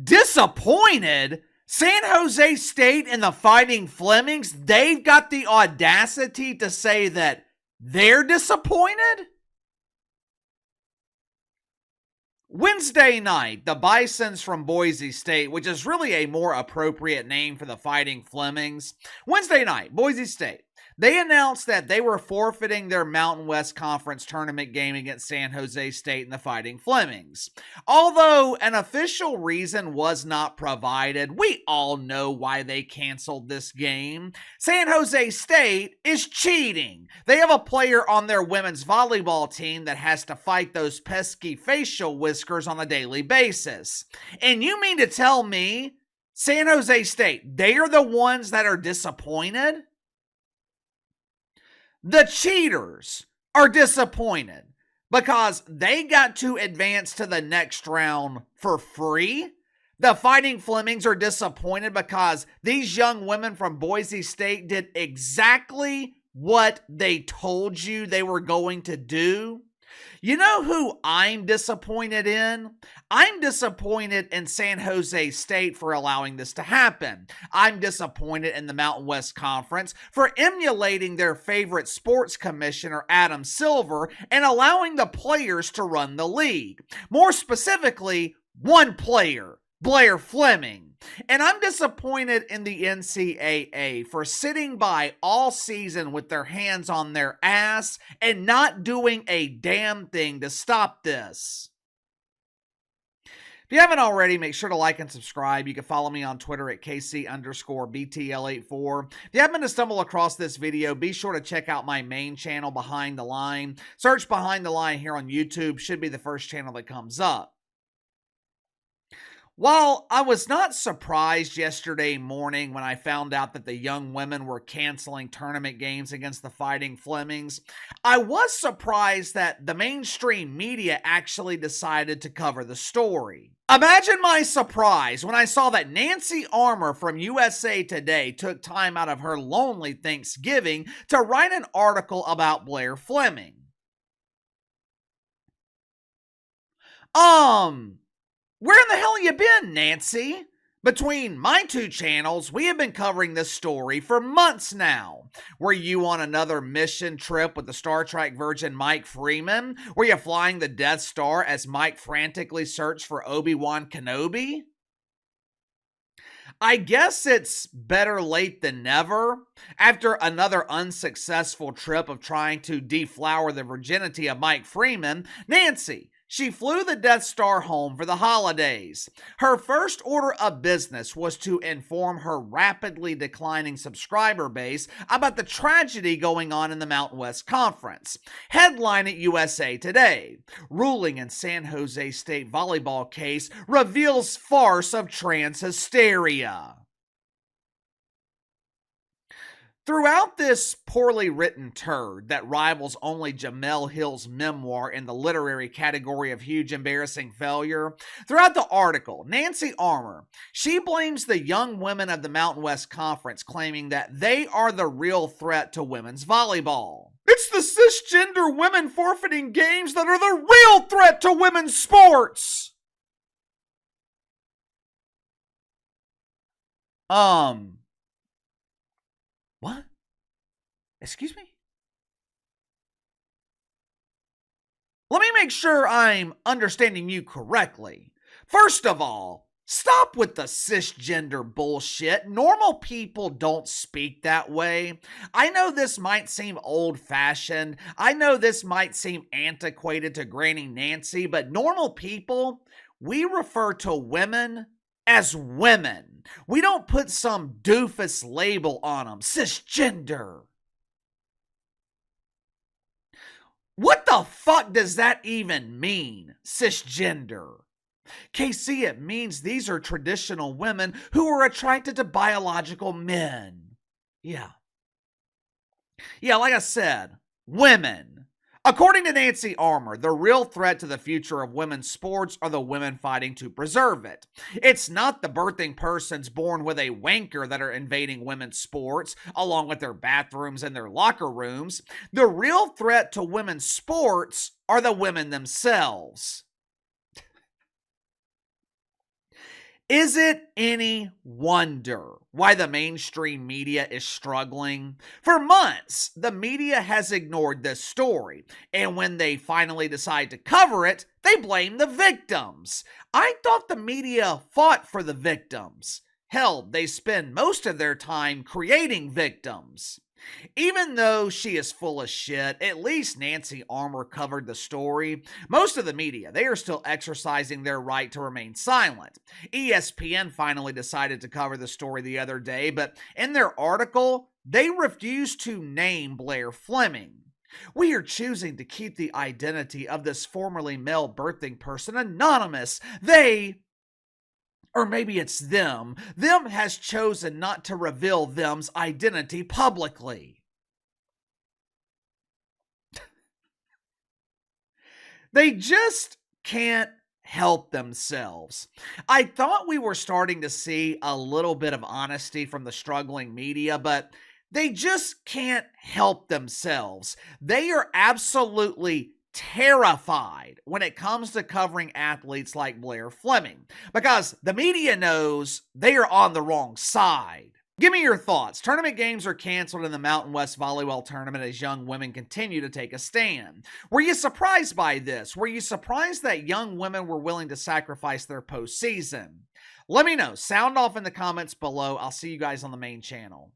Disappointed? San Jose State and the Fighting Flemings, they've got the audacity to say that they're disappointed? Wednesday night, the Bisons from Boise State, which is really a more appropriate name for the Fighting Flemings. Wednesday night, Boise State. They announced that they were forfeiting their Mountain West Conference tournament game against San Jose State and the Fighting Flemings. Although an official reason was not provided, we all know why they canceled this game. San Jose State is cheating. They have a player on their women's volleyball team that has to fight those pesky facial whiskers on a daily basis. And you mean to tell me San Jose State, they are the ones that are disappointed? The cheaters are disappointed because they got to advance to the next round for free. The Fighting Flemings are disappointed because these young women from Boise State did exactly what they told you they were going to do. You know who I'm disappointed in? I'm disappointed in San Jose State for allowing this to happen. I'm disappointed in the Mountain West Conference for emulating their favorite sports commissioner, Adam Silver, and allowing the players to run the league. More specifically, one player, Blaire Fleming. And I'm disappointed in the NCAA for sitting by all season with their hands on their ass and not doing a damn thing to stop this. If you haven't already, make sure to like and subscribe. You can follow me on Twitter at KC_BTL84. If you happen to stumble across this video, be sure to check out my main channel, Behind the Line. Search Behind the Line here on YouTube. Should be the first channel that comes up. While I was not surprised yesterday morning when I found out that the young women were canceling tournament games against the Fighting Flemings, I was surprised that the mainstream media actually decided to cover the story. Imagine my surprise when I saw that Nancy Armour from USA Today took time out of her lonely Thanksgiving to write an article about Blaire Fleming. Where in the hell have you been, Nancy? Between my two channels, we have been covering this story for months now. Were you on another mission trip with the Star Trek virgin Mike Freeman? Were you flying the Death Star as Mike frantically searched for Obi-Wan Kenobi? I guess it's better late than never. After another unsuccessful trip of trying to deflower the virginity of Mike Freeman, Nancy, she flew the Death Star home for the holidays. Her first order of business was to inform her rapidly declining subscriber base about the tragedy going on in the Mountain West Conference. Headline at USA Today: ruling in San Jose State volleyball case reveals farce of trans hysteria. Throughout this poorly written turd that rivals only Jamel Hill's memoir in the literary category of huge embarrassing failure, throughout the article, Nancy Armour, she blames the young women of the Mountain West Conference, claiming that they are the real threat to women's volleyball. It's the cisgender women forfeiting games that are the real threat to women's sports! What? Excuse me? Let me make sure I'm understanding you correctly. First of all, stop with the cisgender bullshit. Normal people don't speak that way. I know this might seem old-fashioned. I know this might seem antiquated to Granny Nancy, but normal people, we refer to women as women. We don't put some doofus label on them. Cisgender. What the fuck does that even mean? Cisgender. KC, it means these are traditional women who are attracted to biological men. Yeah, like I said, women. According to Nancy Armour, the real threat to the future of women's sports are the women fighting to preserve it. It's not the birthing persons born with a wanker that are invading women's sports, along with their bathrooms and their locker rooms. The real threat to women's sports are the women themselves. Is it any wonder why the mainstream media is struggling? For months, the media has ignored this story, and when they finally decide to cover it, they blame the victims. I thought the media fought for the victims. Hell, they spend most of their time creating victims. Even though she is full of shit, at least Nancy Armour covered the story. Most of the media, they are still exercising their right to remain silent. ESPN finally decided to cover the story the other day, but in their article, they refused to name Blaire Fleming. We are choosing to keep the identity of this formerly male birthing person anonymous. Or maybe it's them has chosen not to reveal them's identity publicly. They just can't help themselves. I thought we were starting to see a little bit of honesty from the struggling media, but they just can't help themselves. They are absolutely terrified when it comes to covering athletes like Blaire Fleming because the media knows they are on the wrong side. Give me your thoughts. Tournament games are canceled in the Mountain West Volleyball Tournament as young women continue to take a stand. Were you surprised by this? Were you surprised that young women were willing to sacrifice their postseason? Let me know. Sound off in the comments below. I'll see you guys on the main channel.